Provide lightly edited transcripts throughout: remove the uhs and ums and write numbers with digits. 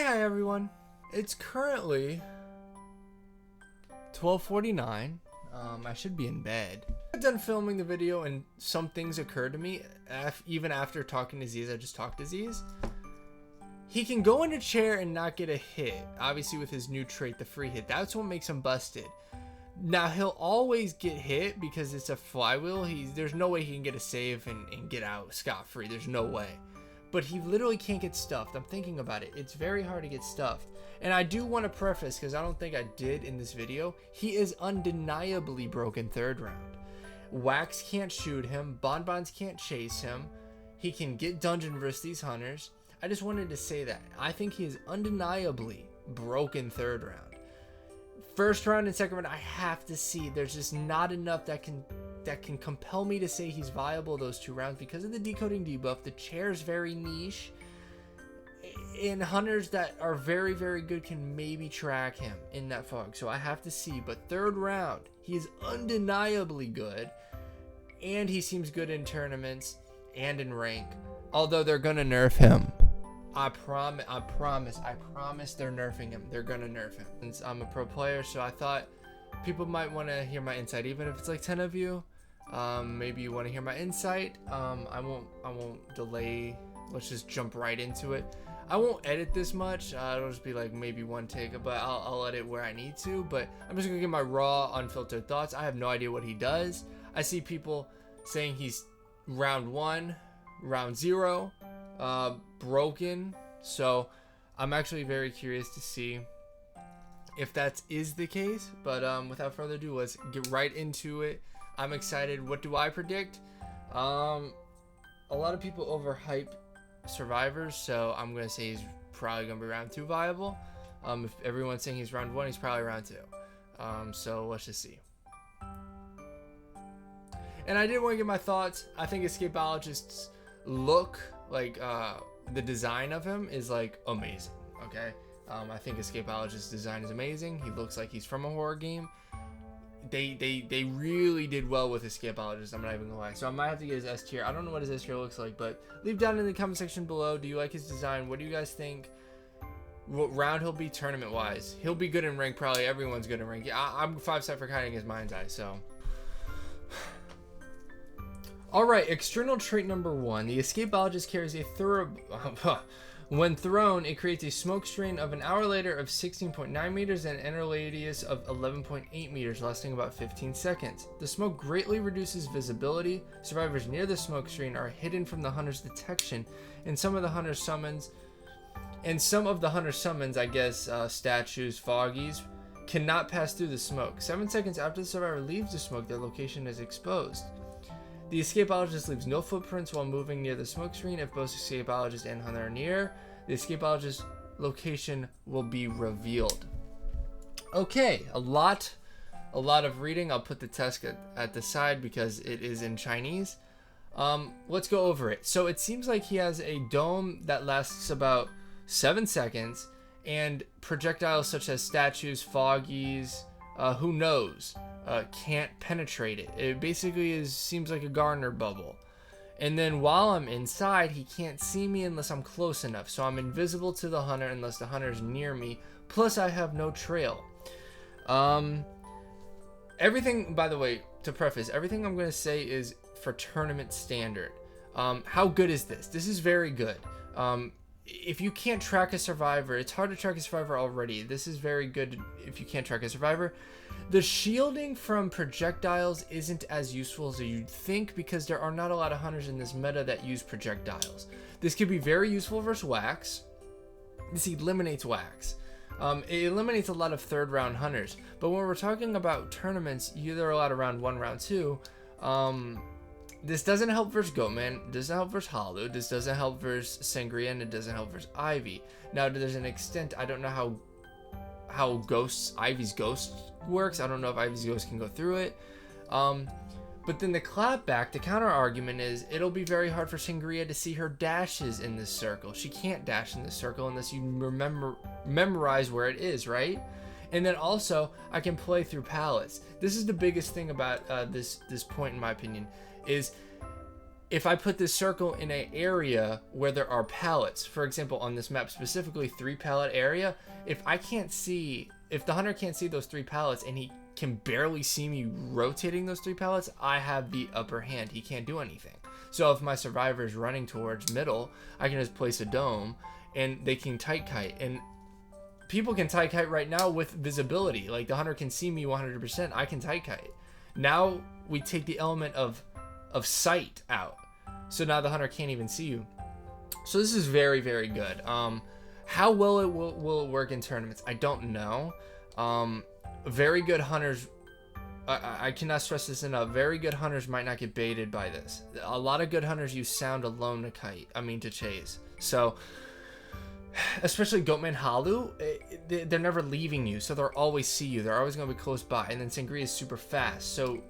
Hi everyone. It's currently 12:49. I should be in bed. I'm done filming the video and some things occurred to me even after talking to Z's. I just talked to Z's. He can go in a chair and not get a hit. Obviously with his new trait, the free hit. That's what makes him busted. Now he'll always get hit because it's a flywheel. There's no way he can get a save and get out scot-free. There's no way. But he literally can't get stuffed. I'm thinking about it. It's very hard to get stuffed. And I do want to preface, because I don't think I did in this video, he is undeniably broken third round. Wax can't shoot him. Bonbons can't chase him. He can get dungeon versus these hunters. I just wanted to say that. I think he is undeniably broken third round. First round and second round, I have to see. There's just not enough that can compel me to say he's viable those 2 rounds because of the decoding debuff. The chair's very niche, and hunters that are very, very good can maybe track him in that fog. So I have to see. But third round, he is undeniably good, and he seems good in tournaments and in rank. Although they're gonna nerf him. I promise they're nerfing him. They're gonna nerf him. Since I'm a pro player, so I thought people might want to hear my insight, even if it's like 10 of you. Maybe you want to hear my insight. I won't delay. Let's just jump right into it. I won't edit this much. It'll just be like maybe one take, but I'll edit where I need to. But I'm just gonna give my raw, unfiltered thoughts. I have no idea what he does. I see people saying he's round 1, round 0, broken. So I'm actually very curious to see if that is the case. But without further ado, let's get right into it. I'm excited. What do I predict? A lot of people overhype survivors, so I'm gonna say he's probably gonna be round 2 viable. If everyone's saying he's round 1, he's probably round 2. So let's just see. And I did want to get my thoughts. I think Escapologists look like the design of him is like amazing. Okay, I think Escapologist's design is amazing. He looks like he's from a horror game. They really did well with Escapologist. I'm not even gonna lie. So I might have to get his S tier. I don't know what his S tier looks like, but leave down in the comment section below. Do you like his design? What do you guys think? What round he'll be tournament wise? He'll be good in rank. Probably everyone's good in rank. Yeah, I'm 5-set for counting his mind's eye. So. Alright, external trait number 1. The Escapologist carries a thorough... when thrown, it creates a smokescreen of an hour later of 16.9 meters and an inner radius of 11.8 meters, lasting about 15 seconds. The smoke greatly reduces visibility. Survivors near the smokescreen are hidden from the hunter's detection, and some of the hunter's summons, I guess, statues, foggies, cannot pass through the smoke. 7 seconds after the survivor leaves the smoke, their location is exposed. The Escapologist leaves no footprints while moving near the smokescreen. If both Escapologist and hunter are near, the Escapologist location will be revealed. Okay, a lot of reading. I'll put the text at the side because it is in Chinese. Let's go over it. So it seems like he has a dome that lasts about 7 seconds, and projectiles such as statues, foggies, who knows, can't penetrate it. It basically seems like a Garner bubble. And then while I'm inside, he can't see me unless I'm close enough. So I'm invisible to the hunter unless the hunter's near me. Plus I have no trail. Everything, by the way, to preface, everything I'm going to say is for tournament standard. How good is this? This is very good. If you can't track a survivor, it's hard to track a survivor already. This is very good if you can't track a survivor. The shielding from projectiles isn't as useful as you'd think because there are not a lot of hunters in this meta that use projectiles. This could be very useful versus wax. This eliminates wax. It eliminates a lot of third round hunters. But when we're talking about tournaments, there are a lot of round 1, round 2. This doesn't help versus Goatman, it doesn't help versus Hollow, this doesn't help versus Sangria, and it doesn't help versus Ivy. Now, there's an extent, I don't know how Ivy's Ghost works. I don't know if Ivy's Ghost can go through it. But then the clapback, the counter argument is, it'll be very hard for Sangria to see her dashes in this circle. She can't dash in this circle unless you memorize where it is, right? And then also, I can play through pallets. This is the biggest thing about this point, in my opinion, is if I put this circle in an area where there are pallets, for example, on this map specifically 3 pallet area, if the hunter can't see those 3 pallets and he can barely see me rotating those 3 pallets, I have the upper hand. He can't do anything. So if my survivor is running towards middle, I can just place a dome and they can tight kite. And people can tight kite right now with visibility. Like the hunter can see me 100%. I can tight kite. Now we take the element of sight out. So now the hunter can't even see you. So this is very, very good. How well it will work in tournaments, I don't know. Very good hunters, I cannot stress this enough, very good hunters might not get baited by this. A lot of good hunters use sound alone to chase. So, especially Goatman Halu, they're never leaving you, so they'll always see you. They're always going to be close by, and then Sangria is super fast. So,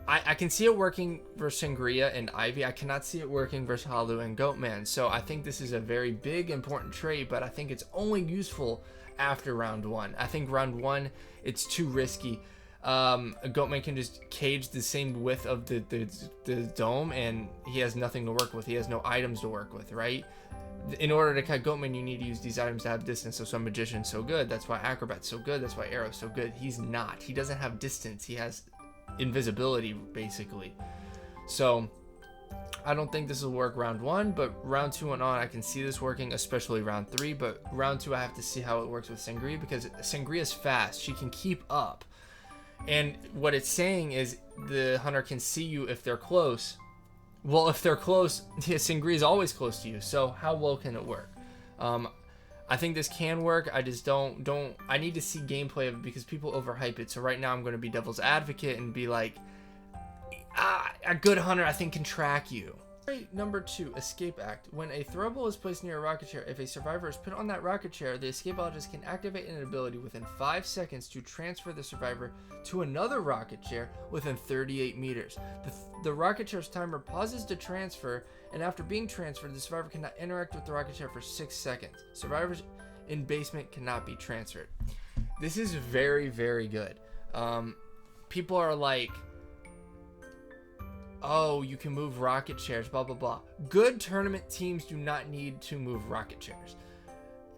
I can see it working versus Sangria and Ivy. I cannot see it working versus Halu and Goatman. So, I think this is a very big, important trait, but I think it's only useful after round 1. I think round 1, it's too risky. A Goatman can just cage the same width of the dome, and he has nothing to work with. He has no items to work with, right? In order to cut Goatman, you need to use these items to have distance. So some Magician's so good. That's why Acrobat's so good. That's why Arrow's so good. He's not. He doesn't have distance. He has invisibility, basically. So I don't think this will work round 1, but round 2 and on, I can see this working, especially round 3. But round 2, I have to see how it works with Sangria, because Sangria's fast. She can keep up. And what it's saying is the hunter can see you if they're close. Well, if they're close, Sangria is always close to you. So how well can it work? I think this can work. I just don't. I need to see gameplay of it because people overhype it. So right now I'm going to be devil's advocate and be like, a good hunter I think can track you. Number 2, Escape Act. When a throwable is placed near a rocket chair, if a survivor is put on that rocket chair, the escapologist can activate an ability within 5 seconds to transfer the survivor to another rocket chair within 38 meters. The rocket chair's timer pauses to transfer, and after being transferred, the survivor cannot interact with the rocket chair for 6 seconds. Survivors in basement cannot be transferred. This is very, very good. People are like, oh, you can move rocket chairs, blah, blah, blah. Good tournament teams do not need to move rocket chairs.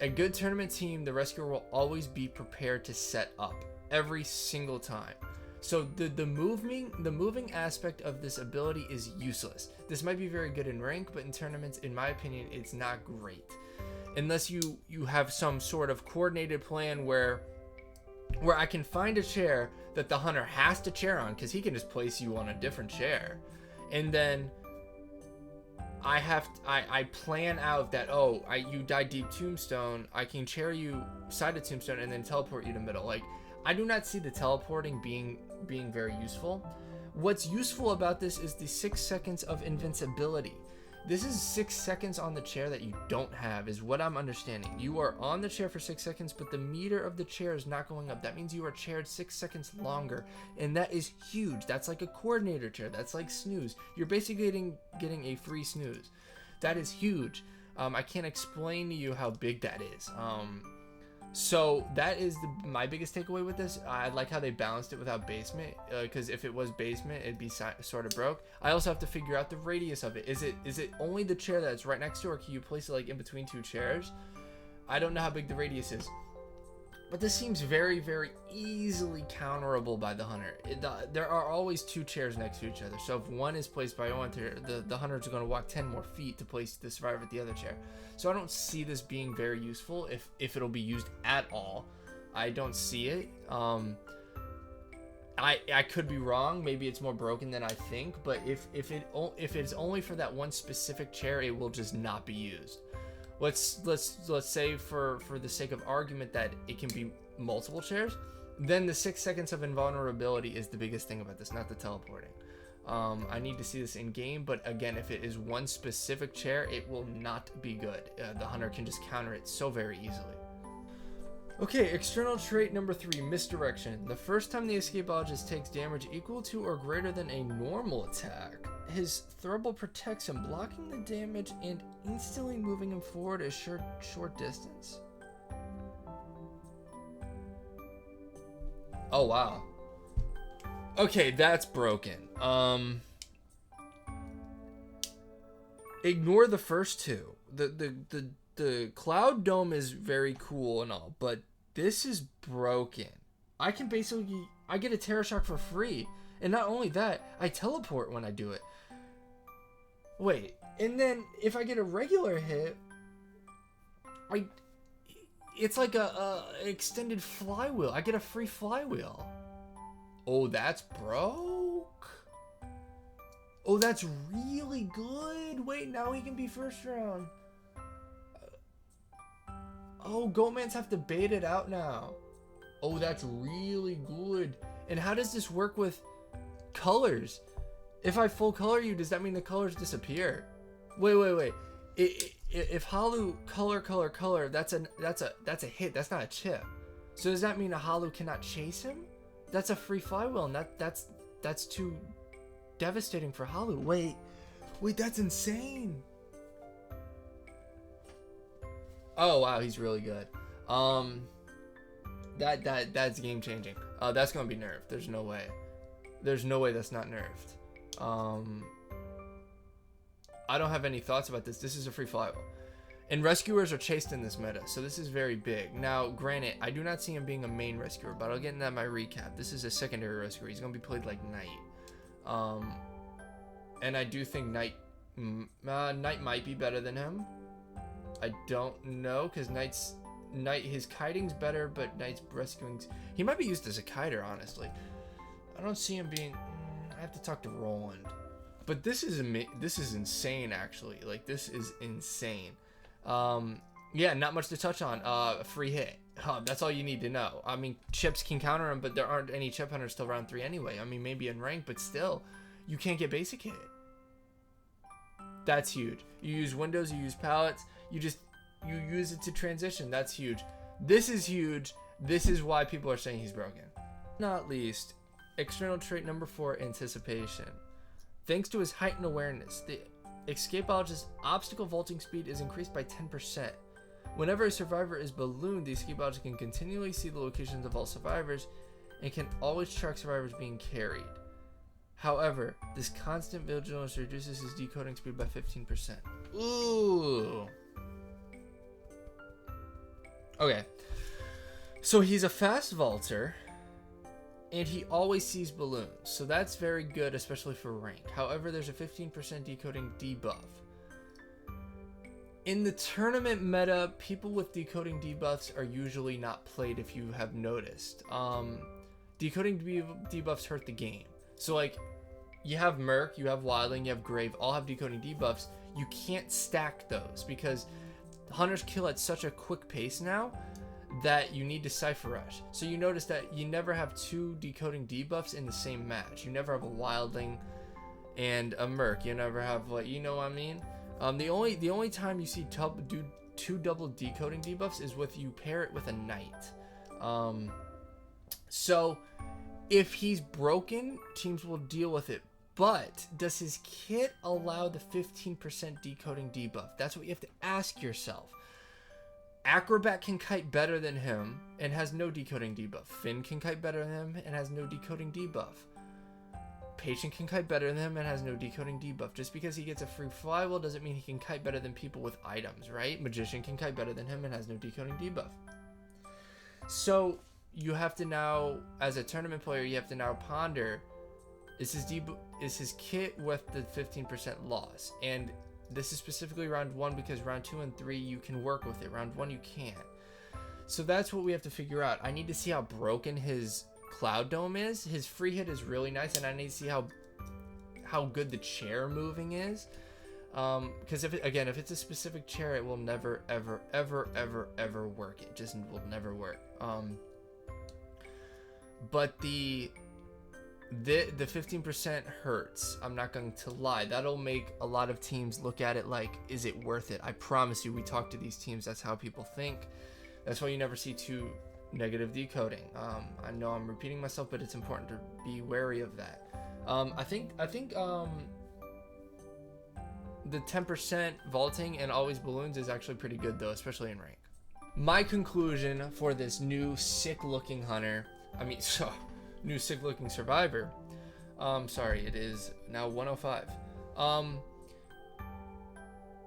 A good tournament team, the rescuer will always be prepared to set up every single time. So the moving aspect of this ability is useless. This might be very good in rank, but in tournaments, in my opinion, it's not great. Unless you have some sort of coordinated plan where I can find a chair that the hunter has to chair on, because he can just place you on a different chair. And then I plan out that, you die deep tombstone, I can chair you side of tombstone and then teleport you to middle. Like, I do not see the teleporting being very useful. What's useful about this is the 6 seconds of invincibility. This is 6 seconds on the chair that you don't have, is what I'm understanding. You are on the chair for 6 seconds, but the meter of the chair is not going up. That means you are chaired 6 seconds longer, and that is huge. That's like a coordinator chair. That's like snooze. You're basically getting a free snooze. That is huge. I can't explain to you how big that is. So that is my biggest takeaway with this. I like how they balanced it without basement, because if it was basement, it'd be sort of broke. I also have to figure out the radius of it. Is it only the chair that's right next to, or can you place it like in between 2 chairs? I don't know how big the radius is, but this seems very, very easily counterable by the hunter. There are always 2 chairs next to each other, so if one is placed by one chair, the hunter's going to walk 10 more feet to place the survivor at the other chair. So I don't see this being very useful if it'll be used at all. I don't see it. I could be wrong. Maybe it's more broken than I think, but if it's only for that one specific chair, it will just not be used. Let's say for the sake of argument that it can be multiple chairs, then the 6 seconds of invulnerability is the biggest thing about this, not the teleporting. I need to see this in game, but again, if it is one specific chair, it will not be good. The hunter can just counter it so very easily. Okay, external trait number 3, Misdirection. The first time the escapologist takes damage equal to or greater than a normal attack, his throwable protects him, blocking the damage and instantly moving him forward a short distance. Oh, wow. Okay, that's broken. ignore the first two. The cloud dome is very cool and all, but this is broken. I get a terror shock for free, and not only that, I teleport when I do it. Wait, and then if I get a regular hit, it's like a extended flywheel. I get a free flywheel. Oh, that's broke. Oh, that's really good. Wait, now he can be first round. Oh, Goatmans have to bait it out now. Oh, that's really good. And how does this work with colors? If I full color you, does that mean the colors disappear? Wait. If Halu color, that's a hit. That's not a chip. So does that mean a Halu cannot chase him? That's a free flywheel, and that's too devastating for Halu. Wait, that's insane. Oh wow, he's really good. That's game changing. That's gonna be nerfed. There's no way. There's no way that's not nerfed. I don't have any thoughts about this. This is a free flywheel. And rescuers are chased in this meta, so this is very big. Now, granted, I do not see him being a main rescuer, but I'll get into that in my recap. This is a secondary rescuer. He's gonna be played like Knight. And I do think Knight might be better than him. I don't know, because his kiting's better, but Knight's rescuing's... He might be used as a kiter, honestly. I don't see him being... I have to talk to Roland. But this is insane, actually. Like, this is insane. Yeah, not much to touch on. A free hit. That's all you need to know. I mean, chips can counter him, but there aren't any chip hunters till round 3 anyway. I mean, maybe in rank, but still, you can't get basic hit. That's huge. You use windows, you use pallets, you use it to transition. That's huge. This is huge. This is why people are saying he's broken. Not least, external trait number 4, anticipation. Thanks to his heightened awareness, the ESCAPOLOGIST's obstacle vaulting speed is increased by 10%. Whenever a survivor is ballooned, the ESCAPOLOGIST can continually see the locations of all survivors and can always track survivors being carried. However, this constant vigilance reduces his decoding speed by 15%. Ooh. Okay. So he's a fast vaulter, and he always sees balloons. So that's very good, especially for rank. However, there's a 15% decoding debuff. In the tournament meta, people with decoding debuffs are usually not played, if you have noticed. Decoding debuffs hurt the game. So like, you have Merc, you have Wildling, you have Grave, all have decoding debuffs. You can't stack those because hunters kill at such a quick pace now that you need to Cypher Rush. So you notice that you never have 2 decoding debuffs in the same match. You never have a Wildling and a Merc. You never have, like, you know what I mean? The only time you see do 2 double decoding debuffs is with you pair it with a Knight. So if he's broken, teams will deal with it. But does his kit allow the 15% decoding debuff? That's what you have to ask yourself. Acrobat can kite better than him and has no decoding debuff. Finn can kite better than him and has no decoding debuff. Patient can kite better than him and has no decoding debuff. Just because he gets a free flywheel doesn't mean he can kite better than people with items, right? Magician can kite better than him and has no decoding debuff. So you have to now, as a tournament player, you have to now ponder, is his kit worth the 15% loss? And this is specifically round 1 because round 2 and 3 you can work with it. Round 1 you can't. So that's what we have to figure out. I need to see how broken his Cloud Dome is. His free hit is really nice, and I need to see how good the chair moving is. Because if it's a specific chair, it will never ever work. It just will never work. But the 15% hurts. I'm not going to lie. That'll make a lot of teams look at it like, is it worth it? I promise you, we talk to these teams. That's how people think. That's why you never see 2 negative decoding. I know I'm repeating myself, but it's important to be wary of that. I think the 10% vaulting and always balloons is actually pretty good though, especially in rank. My conclusion for this new sick looking hunter, new sick looking survivor, sorry, it is now 105.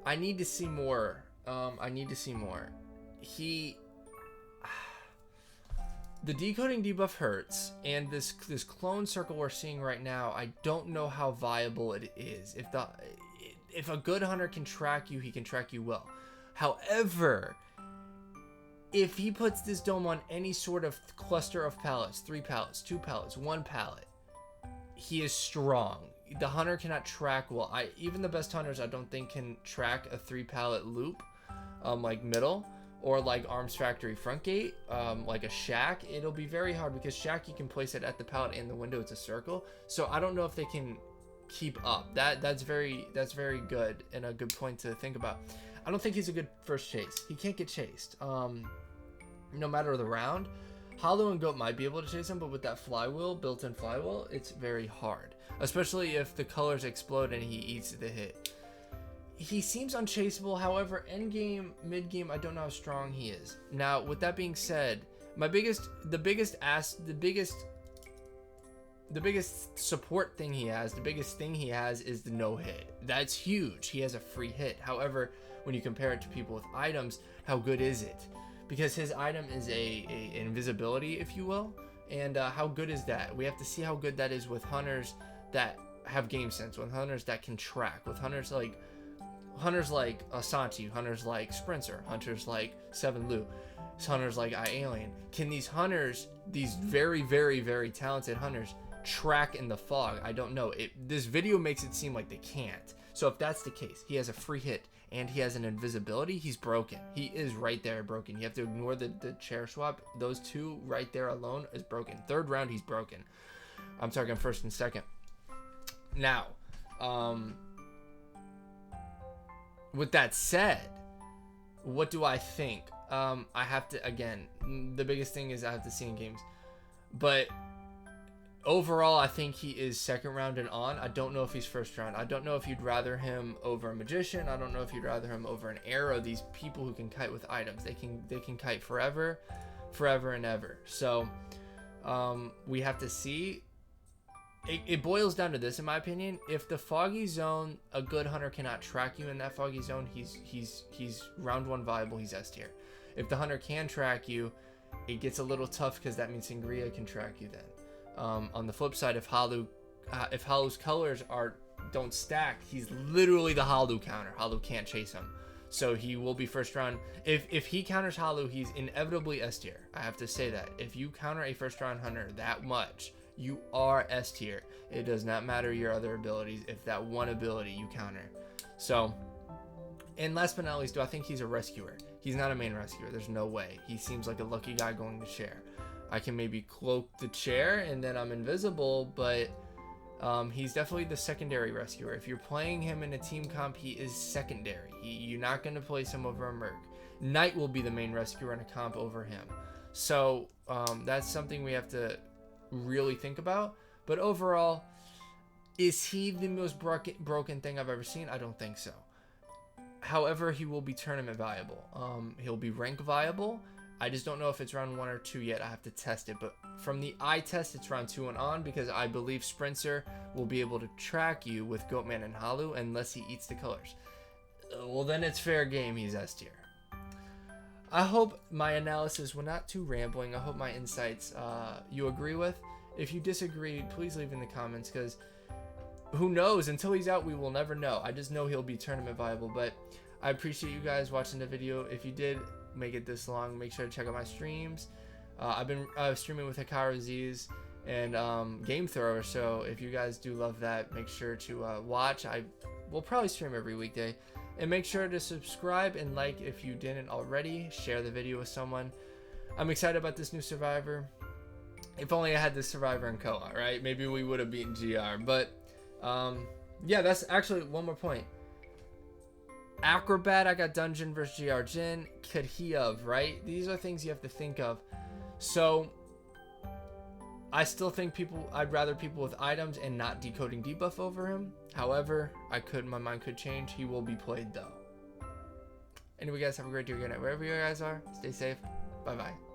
I need to see more. I need to see more. The decoding debuff hurts, and this clone circle we're seeing right now, I don't know how viable it is. If a good hunter can track you, he can track you well. However, if he puts this dome on any sort of cluster of pallets, 3 pallets, 2 pallets, 1 pallet, he is strong. The hunter cannot track well. Even the best hunters, I don't think, can track a 3 pallet loop, like middle, or like Arms Factory front gate, like a shack. It'll be very hard because shack, you can place it at the pallet and the window. It's a circle. So I don't know if they can keep up. That's very good, and a good point to think about. I don't think he's a good first chase. He can't get chased. No matter the round. Hollow and Goat might be able to chase him, but with that flywheel, built-in flywheel, it's very hard. Especially if the colors explode and he eats the hit. He seems unchaseable. However, endgame, mid-game, I don't know how strong he is. Now, with that being said, the biggest support thing he has, the biggest thing he has is the no hit. That's huge. He has a free hit. However, when you compare it to people with items, how good is it? Because his item is a invisibility, if you will, and how good is that? We have to see how good that is with hunters that have game sense, with hunters that can track, with hunters like Asante, hunters like Sprinter, hunters like Seven Lu, hunters like iAlien. Can these hunters, these very talented hunters, track in the fog? I don't know. This video makes it seem like they can't. So if that's the case, he has a free hit and he has an invisibility, he's broken. He is right there broken. You have to ignore the chair swap. Those two right there alone is broken. Third round, he's broken. I'm talking first and second. Now, with that said, what do I think? I have to, again, the biggest thing is I have to see in games. But overall, I think he is second round and on. I don't know if he's first round. I don't know if you'd rather him over a magician. I don't know if you'd rather him over an arrow. These people who can kite with items, they can kite forever and ever. So we have to see. It boils down to this, in my opinion. If the foggy zone, a good hunter cannot track you in that foggy zone, he's round 1 viable. He's S tier. If the hunter can track you, it gets a little tough because that means Sangria can track you then. On the flip side, if Hollow's colors don't stack, he's literally the Hollow counter. Hollow can't chase him, so he will be first round. If he counters Hollow, he's inevitably S tier. I have to say that. If you counter a first round hunter that much, you are S tier. It does not matter your other abilities if that one ability you counter. So, and last but not least, do I think he's a rescuer? He's not a main rescuer. There's no way. He seems like a lucky guy going to chair. I can maybe cloak the chair and then I'm invisible, but he's definitely the secondary rescuer. If you're playing him in a team comp, he is secondary. You're not going to place him over a Merc. Knight will be the main rescuer in a comp over him. So that's something we have to really think about. But overall, is he the most broken thing I've ever seen? I don't think so. However, he will be tournament viable. He'll be rank viable. I just don't know if it's round 1 or 2 yet. I have to test it. But from the eye test, it's round 2 and on, because I believe Sprinter will be able to track you with Goatman and Hollow unless he eats the colors. Well, then it's fair game. He's S tier. I hope my analysis was not too rambling. I hope my insights you agree with. If you disagree, please leave in the comments, because who knows? Until he's out, we will never know. I just know he'll be tournament viable. But I appreciate you guys watching the video. If you did make it this long, make sure to check out my streams. I've been streaming with Hikaru Z's and Game Thrower, so if you guys do love that, make sure to watch. I will probably stream every weekday. And make sure to subscribe and like if you didn't already. Share the video with someone. I'm excited about this new Survivor. If only I had this Survivor in Koa, right? Maybe we would have beaten GR. But yeah, that's actually one more point. Acrobat, I got Dungeon versus GR Jin. Could he have, right? These are things you have to think of. So I still think I'd rather people with items and not decoding debuff over him. However, my mind could change. He will be played though. Anyway, guys, have a great day, good night. Wherever you guys are, stay safe. Bye-bye.